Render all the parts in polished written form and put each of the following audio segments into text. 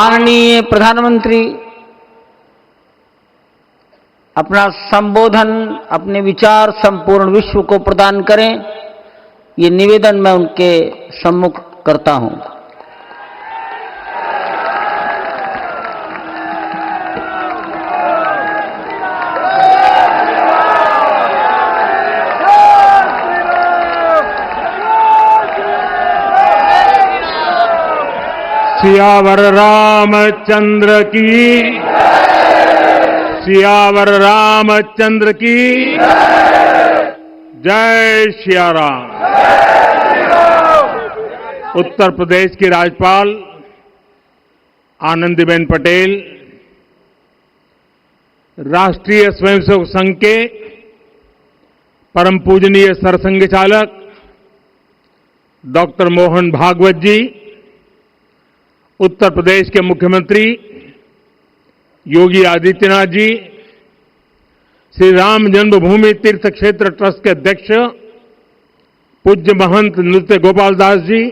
माननीय प्रधानमंत्री अपना संबोधन, अपने विचार संपूर्ण विश्व को प्रदान करें, ये निवेदन मैं उनके सम्मुख करता हूं। सियावर रामचंद्र की, सियावर रामचंद्र की जय सिया राम। उत्तर प्रदेश की राज्यपाल आनंदीबेन पटेल, राष्ट्रीय स्वयंसेवक संघ के परम पूजनीय सरसंघ चालक डॉक्टर मोहन भागवत जी, उत्तर प्रदेश के मुख्यमंत्री योगी आदित्यनाथ जी, श्री राम जन्मभूमि तीर्थ क्षेत्र ट्रस्ट के अध्यक्ष पूज्य महंत नृत्य गोपाल दास जी,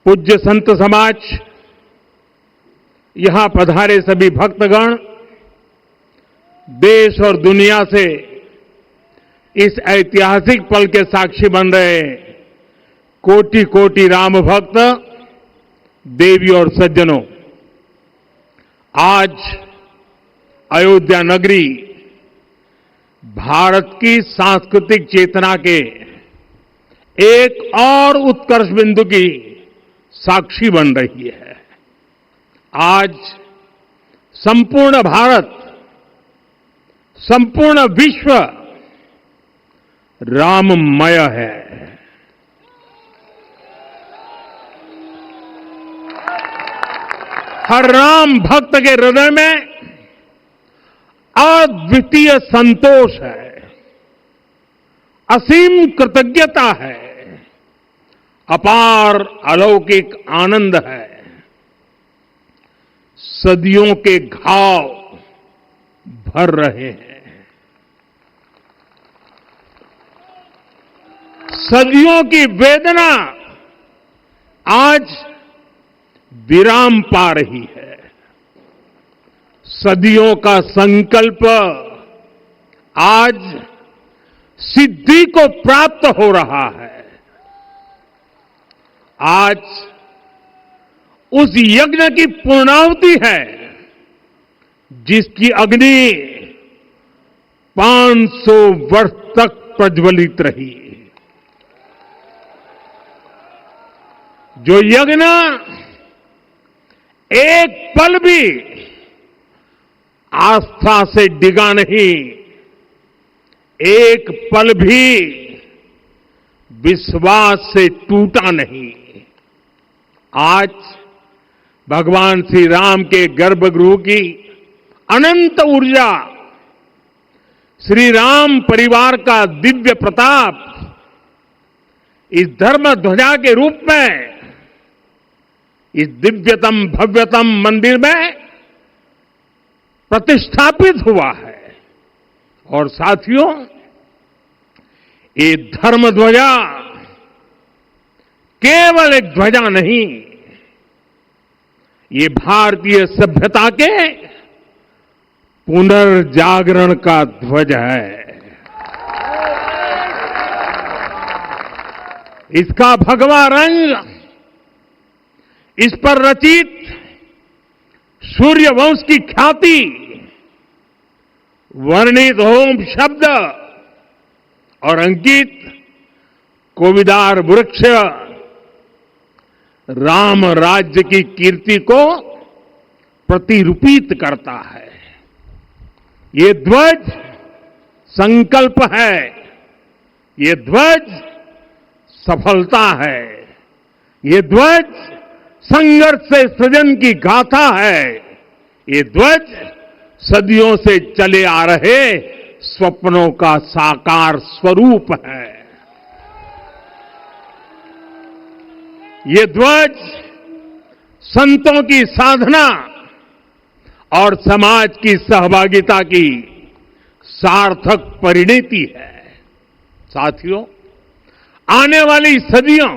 पूज्य संत समाज, यहां पधारे सभी भक्तगण, देश और दुनिया से इस ऐतिहासिक पल के साक्षी बन रहे कोटि कोटि राम भक्त, देवी और सज्जनों, आज अयोध्या नगरी भारत की सांस्कृतिक चेतना के एक और उत्कर्ष बिंदु की साक्षी बन रही है। आज संपूर्ण भारत, संपूर्ण विश्व राममय है। हर राम भक्त के हृदय में अद्वितीय संतोष है, असीम कृतज्ञता है, अपार अलौकिक आनंद है। सदियों के घाव भर रहे हैं, सदियों की वेदना आज विराम पा रही है, सदियों का संकल्प आज सिद्धि को प्राप्त हो रहा है। आज उस यज्ञ की पूर्णाहुति है जिसकी अग्नि 500 वर्ष तक प्रज्वलित रही, जो यज्ञ एक पल भी आस्था से डिगा नहीं, एक पल भी विश्वास से टूटा नहीं। आज भगवान श्री राम के गर्भगृह की अनंत ऊर्जा, श्री राम परिवार का दिव्य प्रताप इस धर्म ध्वजा के रूप में इस दिव्यतम भव्यतम मंदिर में प्रतिष्ठापित हुआ है। और साथियों, ये धर्म ध्वजा केवल एक ध्वजा नहीं, ये भारतीय सभ्यता के पुनर्जागरण का ध्वज है। इसका भगवा रंग, इस पर रचित सूर्यवंश की ख्याति, वर्णित होम शब्द और अंकित कोविदार वृक्ष राम राज्य की कीर्ति को प्रतिरूपित करता है। ये ध्वज संकल्प है, ये ध्वज सफलता है, ये ध्वज संघर्ष से सृजन की गाथा है, ये ध्वज सदियों से चले आ रहे स्वप्नों का साकार स्वरूप है। ये ध्वज संतों की साधना और समाज की सहभागिता की सार्थक परिणति है। साथियों, आने वाली सदियों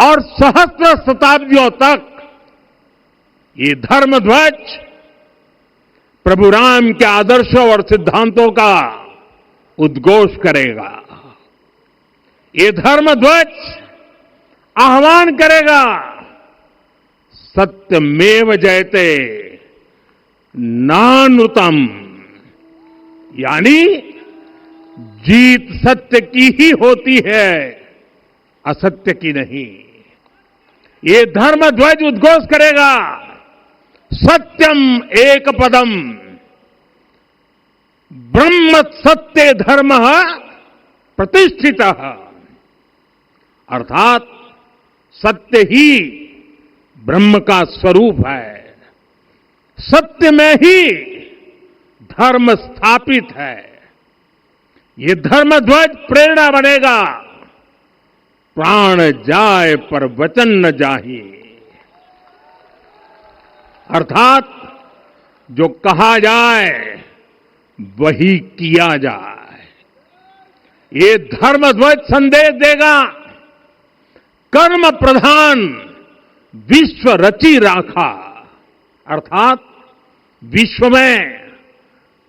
और सहस्त्र शताब्दियों तक ये धर्म ध्वज प्रभु राम के आदर्शों और सिद्धांतों का उद्घोष करेगा। ये धर्म ध्वज आह्वान करेगा, सत्यमेव जयते नानृतम, यानी जीत सत्य की ही होती है, असत्य की नहीं। ये धर्म ध्वज उद्घोष करेगा, सत्यम एक पदम ब्रह्म सत्य धर्म प्रतिष्ठित, अर्थात सत्य ही ब्रह्म का स्वरूप है, सत्य में ही धर्म स्थापित है। ये धर्म ध्वज प्रेरणा बनेगा, प्राण जाए पर वचन न जाहि, अर्थात जो कहा जाए वही किया जाए। ये धर्म ध्वज संदेश देगा, कर्म प्रधान विश्व रची राखा, अर्थात विश्व में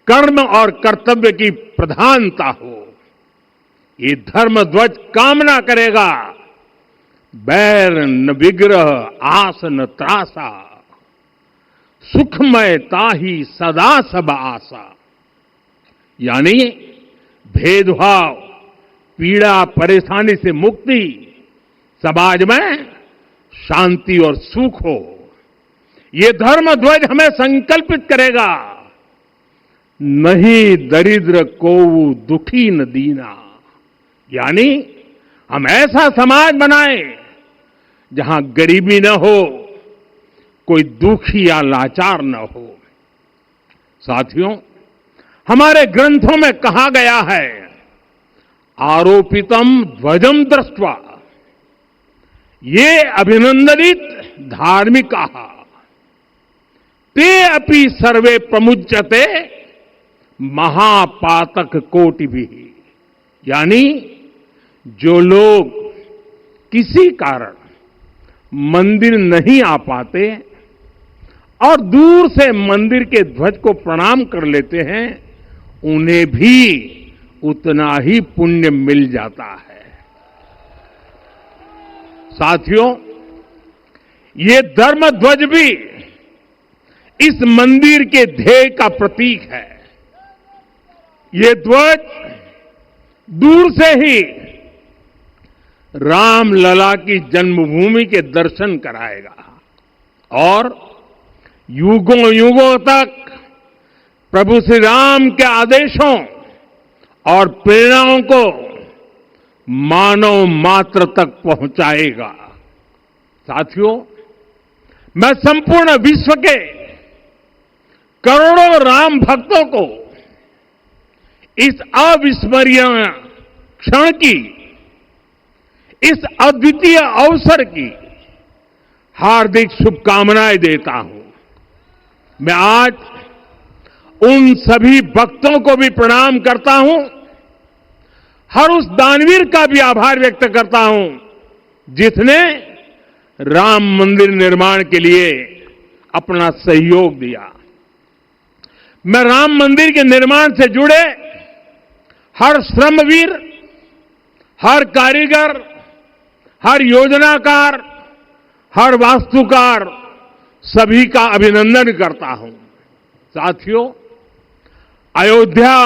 कर्म और कर्तव्य की प्रधानता हो। ये धर्म ध्वज कामना करेगा, बैर न विग्रह आस न त्रासा, सुखमय ताही सदा सब आशा, यानी भेदभाव पीड़ा परेशानी से मुक्ति, समाज में शांति और सुख हो। ये धर्म ध्वज हमें संकल्पित करेगा, नहीं दरिद्र को दुखी न दीना, यानी हम ऐसा समाज बनाएं जहां गरीबी न हो, कोई दुखी या लाचार न हो। साथियों, हमारे ग्रंथों में कहा गया है, आरोपितम ध्वजम दृष्ट्वा, ये अभिनंदनित धार्मिका ते अपि सर्वे प्रमुच्यते महापातक कोटि भी, यानी जो लोग किसी कारण मंदिर नहीं आ पाते और दूर से मंदिर के ध्वज को प्रणाम कर लेते हैं, उन्हें भी उतना ही पुण्य मिल जाता है। साथियों, ये धर्म ध्वज भी इस मंदिर के ध्येय का प्रतीक है। ये ध्वज दूर से ही राम लला की जन्मभूमि के दर्शन कराएगा और युगों युगों तक प्रभु श्री राम के आदेशों और प्रेरणाओं को मानव मात्र तक पहुंचाएगा। साथियों, मैं संपूर्ण विश्व के करोड़ों राम भक्तों को इस अविस्मरणीय क्षण की, इस अद्वितीय अवसर की हार्दिक शुभकामनाएं देता हूं। मैं आज उन सभी भक्तों को भी प्रणाम करता हूं, हर उस दानवीर का भी आभार व्यक्त करता हूं जिसने राम मंदिर निर्माण के लिए अपना सहयोग दिया। मैं राम मंदिर के निर्माण से जुड़े हर श्रमवीर, हर कारीगर, हर योजनाकार, हर वास्तुकार, सभी का अभिनंदन करता हूं। साथियों, अयोध्या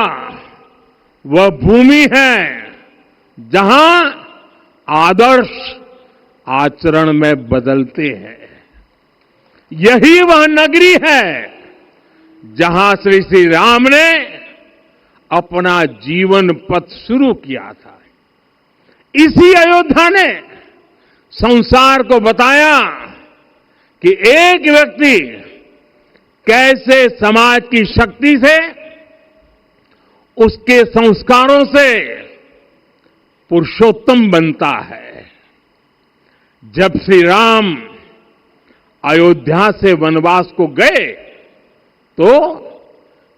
वह भूमि है जहां आदर्श आचरण में बदलते हैं। यही वह नगरी है जहां श्री राम ने अपना जीवन पथ शुरू किया था। इसी अयोध्या ने संसार को बताया कि एक व्यक्ति कैसे समाज की शक्ति से, उसके संस्कारों से पुरुषोत्तम बनता है। जब श्री राम अयोध्या से वनवास को गए तो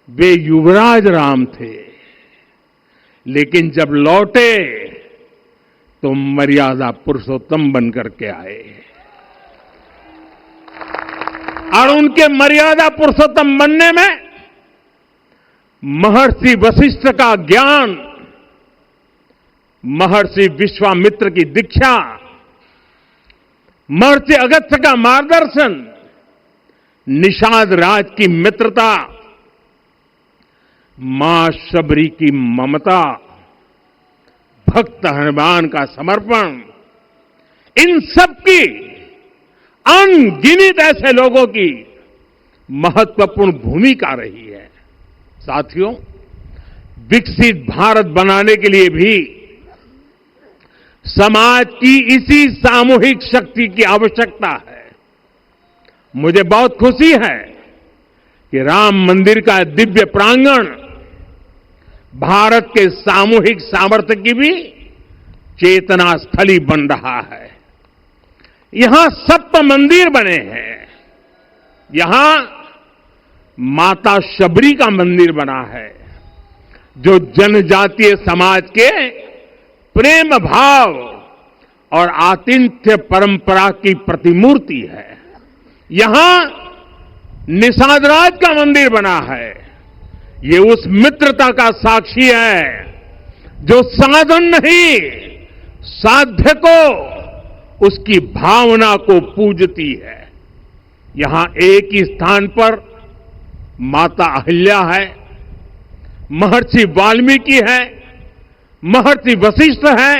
वे युवराज राम थे, लेकिन जब लौटे तो मर्यादा पुरुषोत्तम बनकर के आए और उनके मर्यादा पुरुषोत्तम बनने में महर्षि वशिष्ठ का ज्ञान, महर्षि विश्वामित्र की दीक्षा, महर्षि अगस्त्य का मार्गदर्शन, निषाद राज की मित्रता, मां शबरी की ममता, भक्त हनुमान का समर्पण, इन सब की अनगिनत ऐसे लोगों की महत्वपूर्ण भूमिका रही है। साथियों, विकसित भारत बनाने के लिए भी समाज की इसी सामूहिक शक्ति की आवश्यकता है। मुझे बहुत खुशी है कि राम मंदिर का दिव्य प्रांगण भारत के सामूहिक सामर्थ्य की भी चेतना स्थली बन रहा है। यहां सप्त मंदिर बने हैं। यहां माता शबरी का मंदिर बना है, जो जनजातीय समाज के प्रेम भाव और आतिथ्य परंपरा की प्रतिमूर्ति है। यहां निषादराज का मंदिर बना है। ये उस मित्रता का साक्षी है जो साधन नहीं, साध्य को, उसकी भावना को पूजती है। यहां एक ही स्थान पर माता अहिल्या है, महर्षि वाल्मीकि है, महर्षि वशिष्ठ है,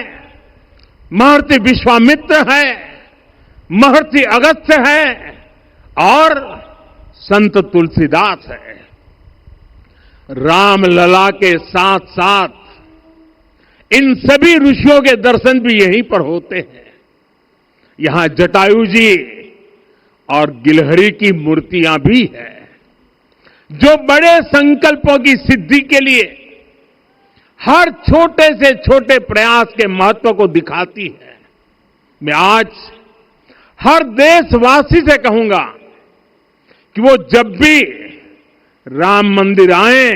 महर्षि विश्वामित्र है, महर्षि अगस्त्य है और संत तुलसीदास है। रामलला के साथ साथ इन सभी ऋषियों के दर्शन भी यहीं पर होते हैं। यहां जटायु जी और गिलहरी की मूर्तियां भी हैं, जो बड़े संकल्पों की सिद्धि के लिए हर छोटे से छोटे प्रयास के महत्व को दिखाती है। मैं आज हर देशवासी से कहूंगा कि वो जब भी राम मंदिर आए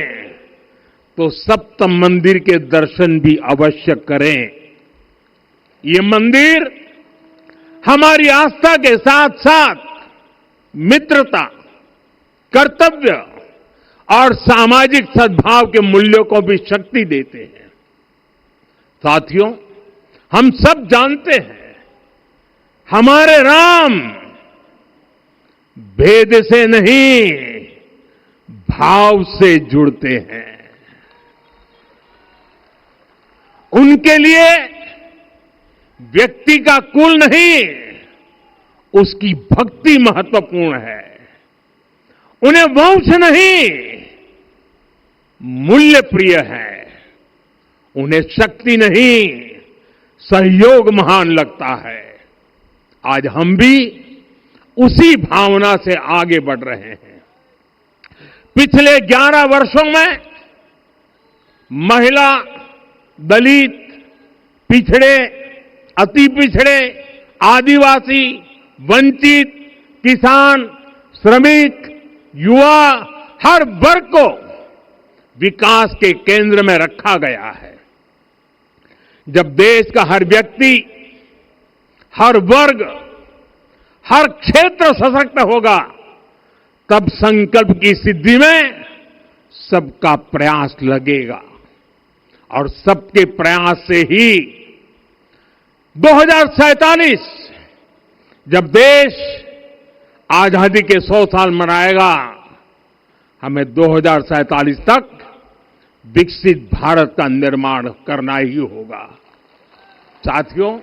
तो सप्त मंदिर के दर्शन भी अवश्य करें। ये मंदिर हमारी आस्था के साथ साथ मित्रता, कर्तव्य और सामाजिक सद्भाव के मूल्यों को भी शक्ति देते हैं। साथियों, हम सब जानते हैं, हमारे राम भेद से नहीं, भाव से जुड़ते हैं। उनके लिए व्यक्ति का कुल नहीं, उसकी भक्ति महत्वपूर्ण है। उन्हें वंश नहीं, मूल्य प्रिय है। उन्हें शक्ति नहीं, सहयोग महान लगता है। आज हम भी उसी भावना से आगे बढ़ रहे हैं। पिछले 11 वर्षों में महिला, दलित, पिछड़े, अति पिछड़े, आदिवासी, वंचित, किसान, श्रमिक, युवा, हर वर्ग को विकास के केंद्र में रखा गया है। जब देश का हर व्यक्ति, हर वर्ग, हर क्षेत्र सशक्त होगा, तब संकल्प की सिद्धि में सबका प्रयास लगेगा और सबके प्रयास से ही 2047 जब देश आजादी के 100 साल मनाएगा, हमें 2047 तक विकसित भारत का निर्माण करना ही होगा। साथियों,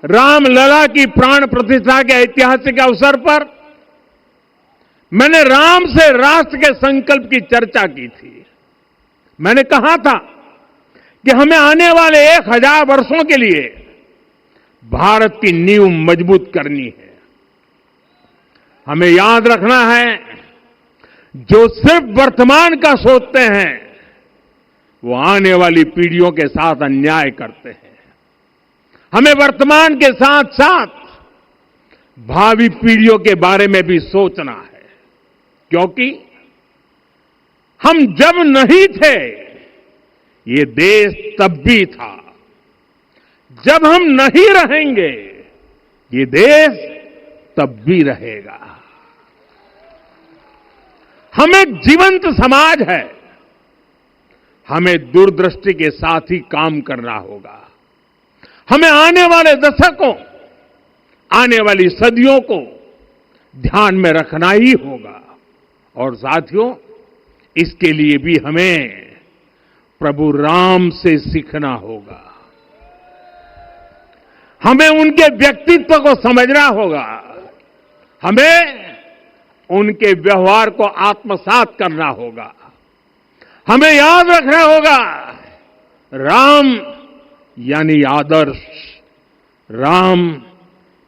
रामलला की प्राण प्रतिष्ठा के ऐतिहासिक अवसर पर मैंने राम से राष्ट्र के संकल्प की चर्चा की थी। मैंने कहा था कि हमें आने वाले 1000 वर्षों के लिए भारत की नींव मजबूत करनी है। हमें याद रखना है, जो सिर्फ वर्तमान का सोचते हैं, वो आने वाली पीढ़ियों के साथ अन्याय करते हैं। हमें वर्तमान के साथ साथ भावी पीढ़ियों के बारे में भी सोचना है, क्योंकि हम जब नहीं थे, ये देश तब भी था। जब हम नहीं रहेंगे ये देश तब भी रहेगा। हम एक जीवंत समाज है, हमें दूरदृष्टि के साथ ही काम करना होगा। हमें आने वाले दशकों, आने वाली सदियों को ध्यान में रखना ही होगा। और साथियों, इसके लिए भी हमें प्रभु राम से सीखना होगा। हमें उनके व्यक्तित्व को समझना होगा, हमें उनके व्यवहार को आत्मसात करना होगा। हमें याद रखना होगा, राम यानी आदर्श, राम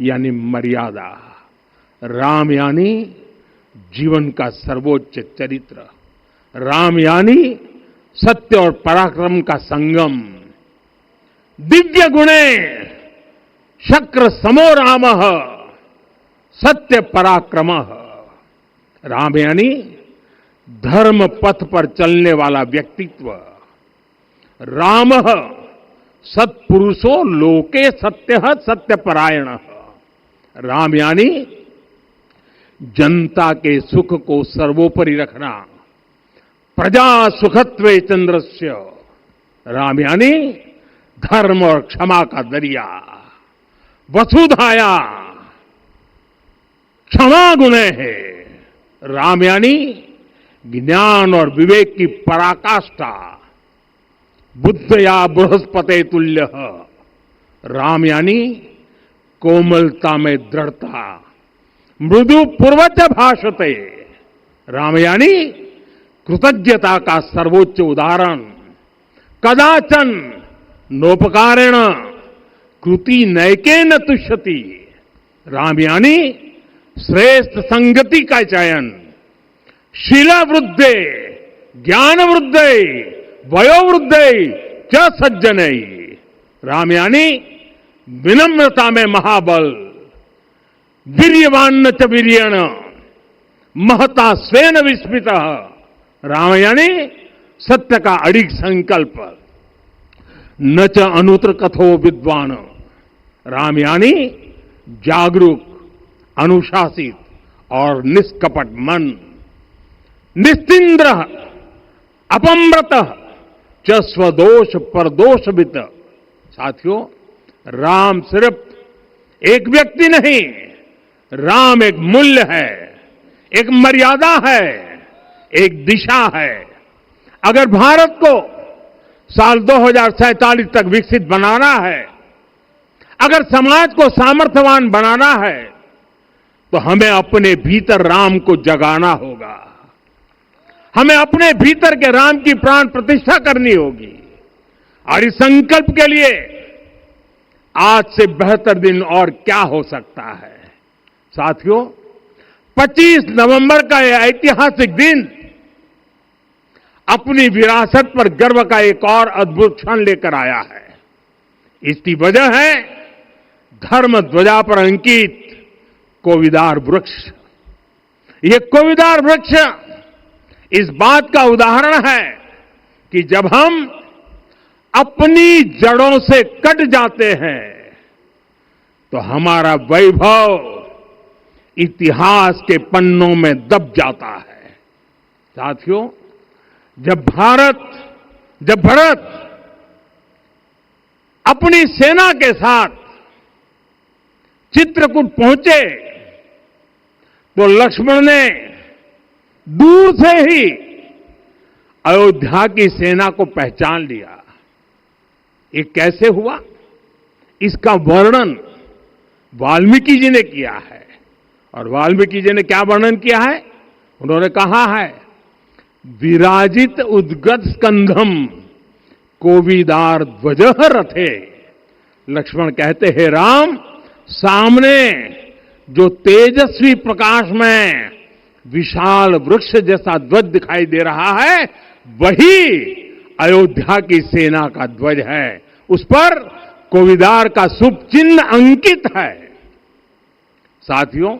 यानी मर्यादा, राम यानी जीवन का सर्वोच्च चरित्र, राम यानी सत्य और पराक्रम का संगम। दिव्य गुणे शक्र समो रामः सत्य पराक्रमः। राम यानी धर्म पथ पर चलने वाला व्यक्तित्व। रामः सत्पुरुषो लोके सत्यः सत्यपरायणः। राम यानी जनता के सुख को सर्वोपरि रखना, प्रजा सुखत्वे चंद्रस्य। राम यानी धर्म और क्षमा का दरिया। वसुधाया क्षमा गुणे है। राम यानी ज्ञान और विवेक की पराकाष्ठा। बुद्धया बृहस्पते तुल्य। राम यानी कोमलता में दृढ़ता। मृदु पूर्वज भाषते। राम यानी कृतज्ञता का सर्वोच्च उदाहरण। कदाचन नोपकारेण कृति नैकेन तुष्यति। राम यानी श्रेष्ठ संगति का चयन। शीला वृद्धे ज्ञान वृद्धे वयोवृद्धे च सज्जने। राम यानी विनम्रता में महाबल। वीर्यवान च वीर्येण महता स्वेन विस्मितः। राम यानी सत्य का अडिग संकल्प। न च अनुत्र कथो विद्वान। राम यानी जागरूक, अनुशासित और निष्कपट मन। निस्तिंद्र अपम्रत च स्वदोष परदोषवित। साथियों, राम सिर्फ एक व्यक्ति नहीं, राम एक मूल्य है, एक मर्यादा है, एक दिशा है। अगर भारत को साल 2047 तक विकसित बनाना है, अगर समाज को सामर्थ्यवान बनाना है, तो हमें अपने भीतर राम को जगाना होगा। हमें अपने भीतर के राम की प्राण प्रतिष्ठा करनी होगी। और इस संकल्प के लिए आज से बेहतर दिन और क्या हो सकता है। साथियों, 25 नवंबर का यह ऐतिहासिक दिन अपनी विरासत पर गर्व का एक और अद्भुत क्षण लेकर आया है। इसकी वजह है धर्म ध्वजा पर अंकित कोविदार वृक्ष। ये कोविदार वृक्ष इस बात का उदाहरण है कि जब हम अपनी जड़ों से कट जाते हैं तो हमारा वैभव इतिहास के पन्नों में दब जाता है। साथियों, जब भरत अपनी सेना के साथ चित्रकूट पहुंचे तो लक्ष्मण ने दूर से ही अयोध्या की सेना को पहचान लिया। ये कैसे हुआ, इसका वर्णन वाल्मीकि जी ने किया है। और वाल्मीकि जी ने क्या वर्णन किया है? उन्होंने कहा है, विराजित उद्गत स्कंधम कोविदार ध्वजः रथे। लक्ष्मण कहते हैं, राम, सामने जो तेजस्वी प्रकाश में विशाल वृक्ष जैसा ध्वज दिखाई दे रहा है, वही अयोध्या की सेना का ध्वज है। उस पर कोविदार का शुभ चिन्ह अंकित है। साथियों,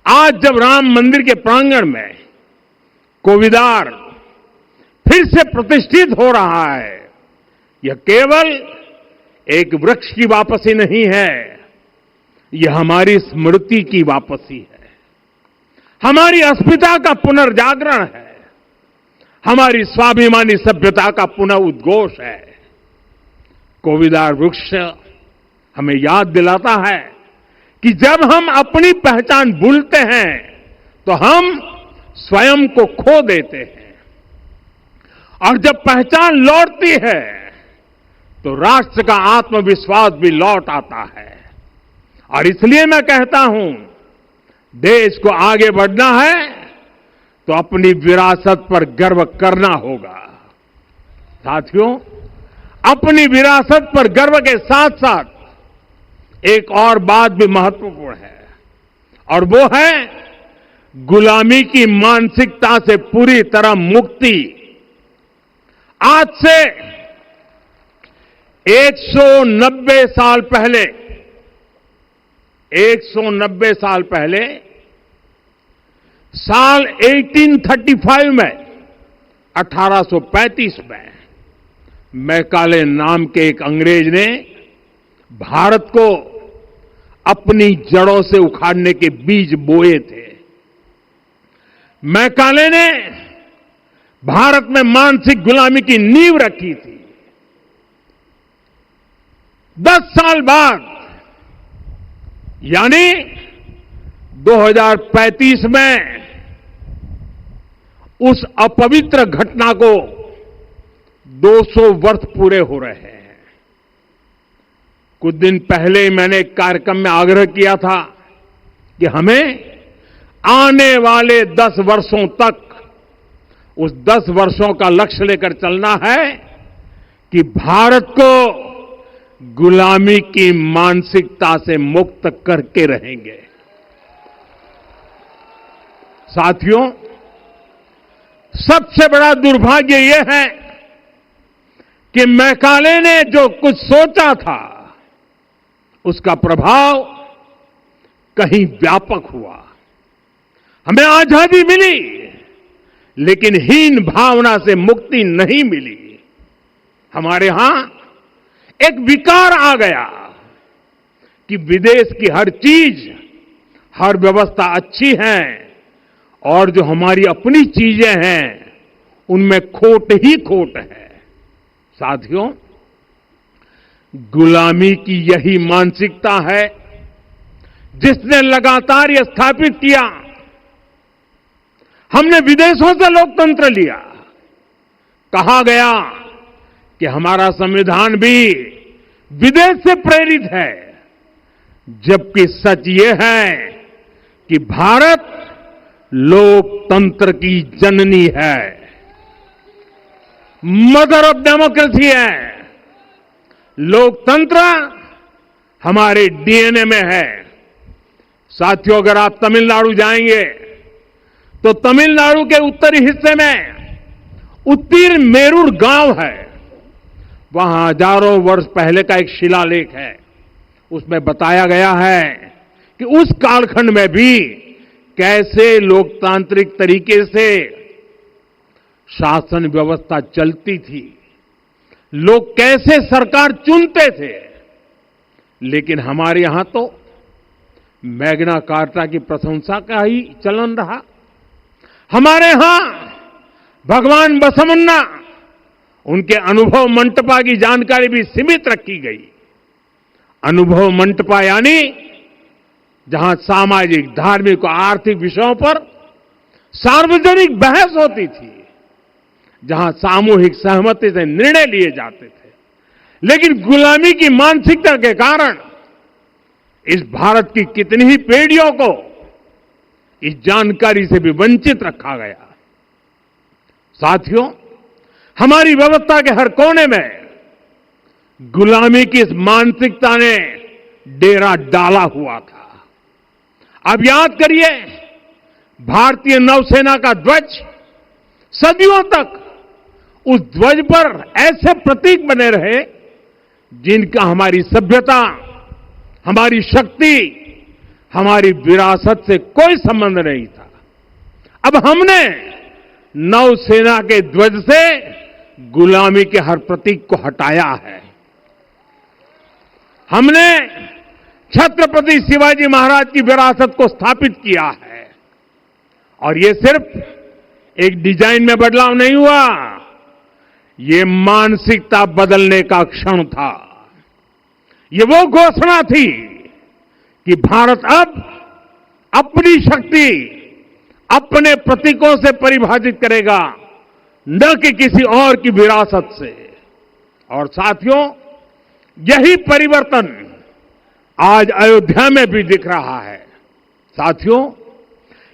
आज जब राम मंदिर के प्रांगण में कोविदार फिर से प्रतिष्ठित हो रहा है, यह केवल एक वृक्ष की वापसी नहीं है, यह हमारी स्मृति की वापसी है, हमारी अस्मिता का पुनर्जागरण है, हमारी स्वाभिमानी सभ्यता का पुनः उद्घोष है। कोविदार वृक्ष हमें याद दिलाता है कि जब हम अपनी पहचान भूलते हैं तो हम स्वयं को खो देते हैं, और जब पहचान लौटती है तो राष्ट्र का आत्मविश्वास भी लौट आता है। और इसलिए मैं कहता हूं, देश को आगे बढ़ना है तो अपनी विरासत पर गर्व करना होगा। साथियों, अपनी विरासत पर गर्व के साथ साथ एक और बात भी महत्वपूर्ण है, और वो है गुलामी की मानसिकता से पूरी तरह मुक्ति। आज से 190 साल पहले 190 साल पहले साल 1835 में 1835 में मैकाले नाम के एक अंग्रेज ने भारत को अपनी जड़ों से उखाड़ने के बीज बोए थे। मैकाले ने भारत में मानसिक गुलामी की नींव रखी थी। 10 साल बाद यानी 2035 में उस अपवित्र घटना को 200 वर्ष पूरे हो रहे हैं। कुछ दिन पहले मैंने एक कार्यक्रम में आग्रह किया था कि हमें आने वाले 10 वर्षों तक उस 10 वर्षों का लक्ष्य लेकर चलना है कि भारत को गुलामी की मानसिकता से मुक्त करके रहेंगे। साथियों, सबसे बड़ा दुर्भाग्य यह है कि मैकाले ने जो कुछ सोचा था उसका प्रभाव कहीं व्यापक हुआ। हमें आजादी मिली, लेकिन हीन भावना से मुक्ति नहीं मिली। हमारे यहां एक विकार आ गया कि विदेश की हर चीज, हर व्यवस्था अच्छी है और जो हमारी अपनी चीजें हैं उनमें खोट ही खोट है। साथियों, गुलामी की यही मानसिकता है जिसने लगातार यह स्थापित किया। हमने विदेशों से लोकतंत्र लिया। कहा गया कि हमारा संविधान भी विदेश से प्रेरित है, जबकि सच ये है कि भारत लोकतंत्र की जननी है, मदर ऑफ डेमोक्रेसी है। लोकतंत्र हमारे डीएनए में है। साथियों, अगर आप तमिलनाडु जाएंगे तो तमिलनाडु के उत्तरी हिस्से में उत्तीरमेरूर गांव है। वहां हजारों वर्ष पहले का एक शिलालेख है। उसमें बताया गया है कि उस कालखंड में भी कैसे लोकतांत्रिक तरीके से शासन व्यवस्था चलती थी, लोग कैसे सरकार चुनते थे। लेकिन हमारे यहां तो मैग्ना कार्टा की प्रशंसा का ही चलन रहा। हमारे यहां भगवान बसवन्ना, उनके अनुभव मंटपा की जानकारी भी सीमित रखी गई। अनुभव मंटपा यानी जहां सामाजिक, धार्मिक और आर्थिक विषयों पर सार्वजनिक बहस होती थी, जहां सामूहिक सहमति से निर्णय लिए जाते थे। लेकिन गुलामी की मानसिकता के कारण इस भारत की कितनी ही पीढ़ियों को इस जानकारी से भी वंचित रखा गया। साथियों, हमारी व्यवस्था के हर कोने में गुलामी की इस मानसिकता ने डेरा डाला हुआ था। अब याद करिए, भारतीय नौसेना का ध्वज सदियों तक उस ध्वज पर ऐसे प्रतीक बने रहे जिनका हमारी सभ्यता, हमारी शक्ति, हमारी विरासत से कोई संबंध नहीं था। अब हमने नौसेना के ध्वज से गुलामी के हर प्रतीक को हटाया है। हमने छत्रपति शिवाजी महाराज की विरासत को स्थापित किया है। और ये सिर्फ एक डिजाइन में बदलाव नहीं हुआ, ये मानसिकता बदलने का क्षण था। ये वो घोषणा थी कि भारत अब अपनी शक्ति अपने प्रतीकों से परिभाषित करेगा, न कि किसी और की विरासत से। और साथियों, यही परिवर्तन आज अयोध्या में भी दिख रहा है। साथियों,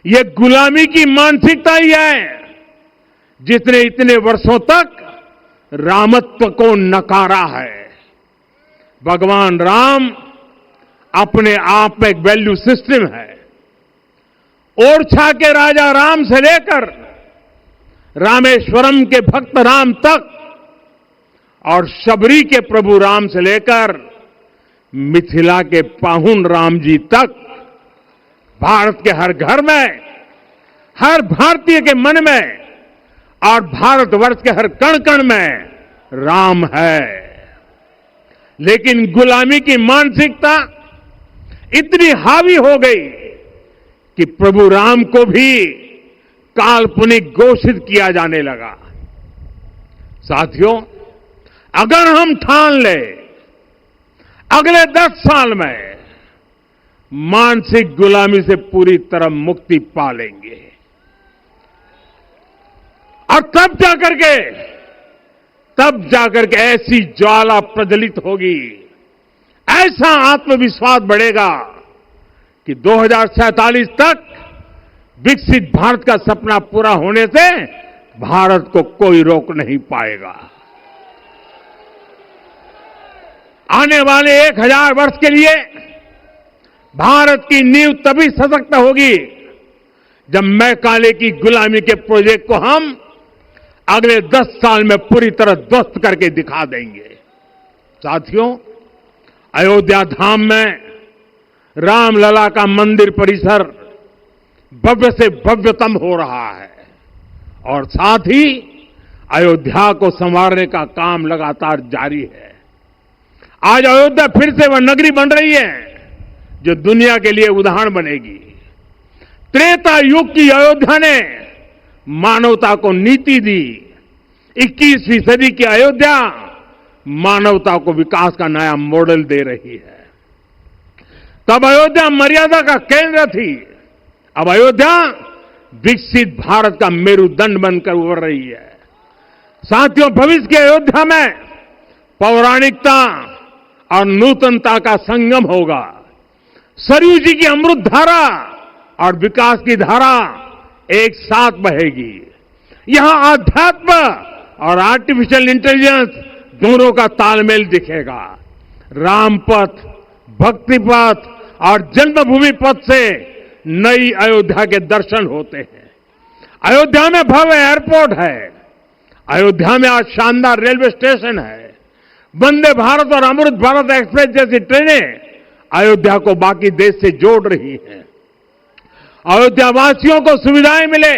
ये गुलामी की मानसिकता ही है जिसने इतने वर्षों तक रामत्व को नकारा है। भगवान राम अपने आप में एक वैल्यू सिस्टम है। ओरछा के राजा राम से लेकर रामेश्वरम के भक्त राम तक और शबरी के प्रभु राम से लेकर मिथिला के पाहुन राम जी तक, भारत के हर घर में, हर भारतीय के मन में और भारतवर्ष के हर कण कण में राम है। लेकिन गुलामी की मानसिकता इतनी हावी हो गई कि प्रभु राम को भी काल्पनिक घोषित किया जाने लगा। साथियों, अगर हम ठान लें अगले 10 साल में मानसिक गुलामी से पूरी तरह मुक्ति पा लेंगे, और तब जाकर के ऐसी ज्वाला प्रज्वलित होगी, ऐसा आत्मविश्वास बढ़ेगा कि 2047 तक विकसित भारत का सपना पूरा होने से भारत को कोई रोक नहीं पाएगा। आने वाले 1000 वर्ष के लिए भारत की नींव तभी सशक्त होगी जब मैकाले की गुलामी के प्रोजेक्ट को हम अगले 10 साल में पूरी तरह ध्वस्त करके दिखा देंगे। साथियों, अयोध्या धाम में रामलला का मंदिर परिसर भव्य से भव्यतम हो रहा है और साथ ही अयोध्या को संवारने का काम लगातार जारी है। आज अयोध्या फिर से वह नगरी बन रही है जो दुनिया के लिए उदाहरण बनेगी। त्रेता युग की अयोध्या ने मानवता को नीति दी। 21वीं सदी की अयोध्या मानवता को विकास का नया मॉडल दे रही है। तब अयोध्या मर्यादा का केंद्र थी, अब अयोध्या विकसित भारत का मेरुदंड बनकर उभर रही है। साथियों, भविष्य की अयोध्या में पौराणिकता और नूतनता का संगम होगा। सरयू जी की अमृत धारा और विकास की धारा एक साथ बहेगी। यहां आध्यात्म और आर्टिफिशियल इंटेलिजेंस दोनों का तालमेल दिखेगा। राम पथ, भक्ति पथ और जन्मभूमि पथ से नई अयोध्या के दर्शन होते हैं। अयोध्या में भव्य एयरपोर्ट है। अयोध्या में आज शानदार रेलवे स्टेशन है। वंदे भारत और अमृत भारत एक्सप्रेस जैसी ट्रेनें अयोध्या को बाकी देश से जोड़ रही हैं। अयोध्या वासियों को सुविधाएं मिले,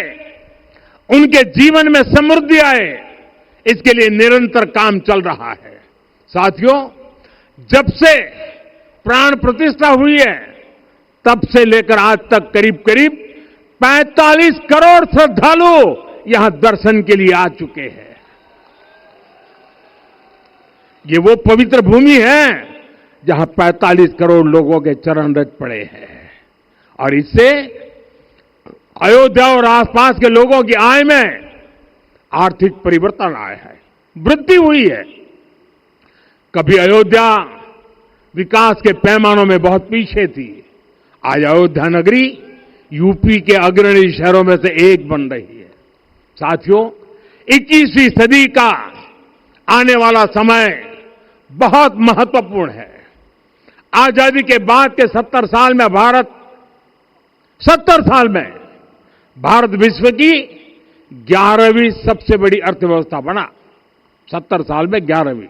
उनके जीवन में समृद्धि आए, इसके लिए निरंतर काम चल रहा है। साथियों, जब से प्राण प्रतिष्ठा हुई है तब से लेकर आज तक करीब करीब 45 करोड़ श्रद्धालु यहां दर्शन के लिए आ चुके हैं। ये वो पवित्र भूमि है जहां 45 करोड़ लोगों के चरण रज पड़े हैं और इससे अयोध्या और आसपास के लोगों की आय में आर्थिक परिवर्तन आया है, वृद्धि हुई है। कभी अयोध्या विकास के पैमानों में बहुत पीछे थी, आज अयोध्या नगरी यूपी के अग्रणी शहरों में से एक बन रही है। साथियों, 21वीं सदी का आने वाला समय बहुत महत्वपूर्ण है। आजादी के बाद के 70 साल में भारत विश्व की 11वीं सबसे बड़ी अर्थव्यवस्था बना। 70 साल में 11वीं।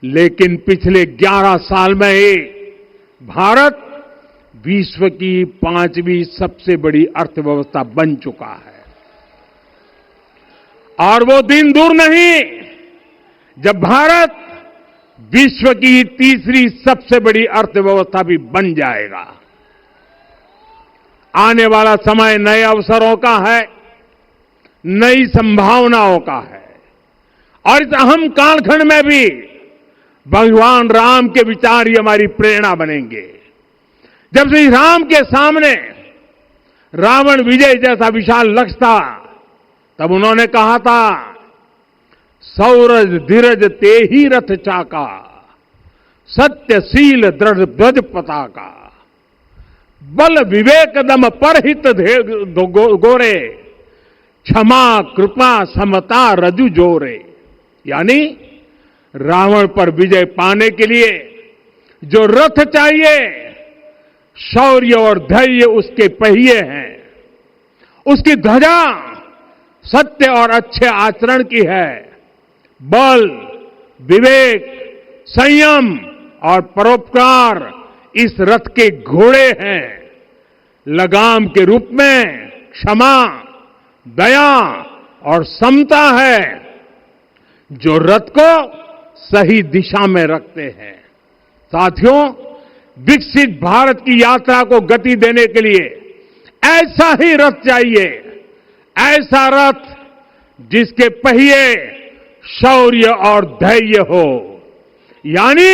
लेकिन पिछले 11 साल में ही भारत विश्व की 5वीं सबसे बड़ी अर्थव्यवस्था बन चुका है। और वो दिन दूर नहीं जब भारत विश्व की तीसरी सबसे बड़ी अर्थव्यवस्था भी बन जाएगा। आने वाला समय नए अवसरों का है, नई संभावनाओं का है और इस अहम कालखंड में भी भगवान राम के विचार ही हमारी प्रेरणा बनेंगे। जब श्री राम के सामने रावण विजय जैसा विशाल लक्ष्य था, तब उन्होंने कहा था, सौरज धीरज ते ही रथ चाका, सत्यशील दृढ़ ध्वज पताका, बल विवेक दम परहित गोरे, क्षमा कृपा समता रजु जोरे। यानी रावण पर विजय पाने के लिए जो रथ चाहिए, शौर्य और धैर्य उसके पहिए हैं, उसकी ध्वजा सत्य और अच्छे आचरण की है, बल विवेक संयम और परोपकार इस रथ के घोड़े हैं, लगाम के रूप में क्षमा दया और समता है जो रथ को सही दिशा में रखते हैं। साथियों, विकसित भारत की यात्रा को गति देने के लिए ऐसा ही रथ चाहिए, ऐसा रथ जिसके पहिए शौर्य और धैर्य हो, यानी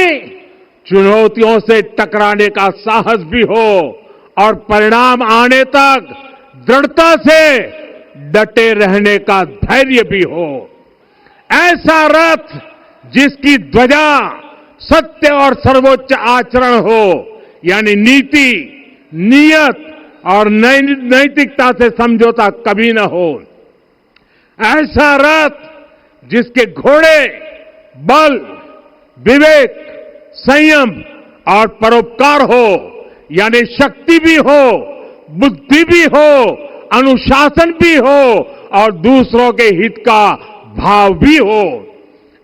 चुनौतियों से टकराने का साहस भी हो और परिणाम आने तक दृढ़ता से डटे रहने का धैर्य भी हो। ऐसा रथ जिसकी ध्वजा सत्य और सर्वोच्च आचरण हो, यानी नीति नियत और नैतिकता से समझौता कभी न हो। ऐसा रथ जिसके घोड़े बल विवेक संयम और परोपकार हो, यानी शक्ति भी हो बुद्धि भी हो अनुशासन भी हो और दूसरों के हित का भाव भी हो।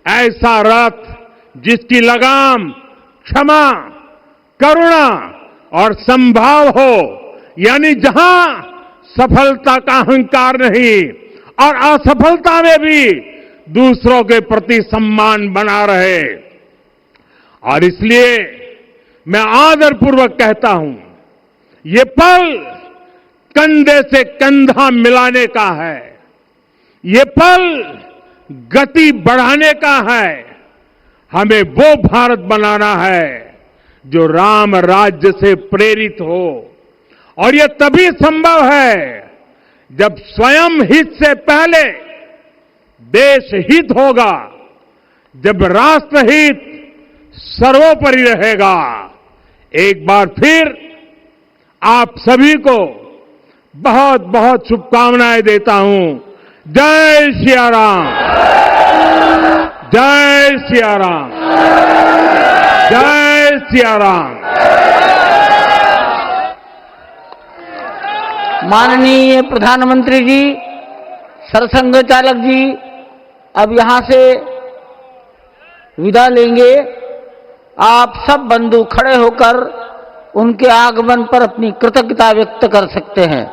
ऐसा रथ जिसकी लगाम क्षमा करुणा और संभाव हो, यानी जहां सफलता का अहंकार नहीं और असफलता में भी दूसरों के प्रति सम्मान बना रहे। और इसलिए मैं आदरपूर्वक कहता हूं, ये पल कंधे से कंधा मिलाने का है, ये पल गति बढ़ाने का है। हमें वो भारत बनाना है जो राम राज्य से प्रेरित हो, और यह तभी संभव है जब स्वयं हित से पहले देश हित होगा, जब राष्ट्र हित सर्वोपरि रहेगा। एक बार फिर आप सभी को बहुत बहुत शुभकामनाएं देता हूं। जय सिया राम, जय सिया राम, जय सिया राम। माननीय प्रधानमंत्री जी, सरसंघ चालक जी अब यहां से विदा लेंगे। आप सब बंधु खड़े होकर उनके आगमन पर अपनी कृतज्ञता व्यक्त कर सकते हैं।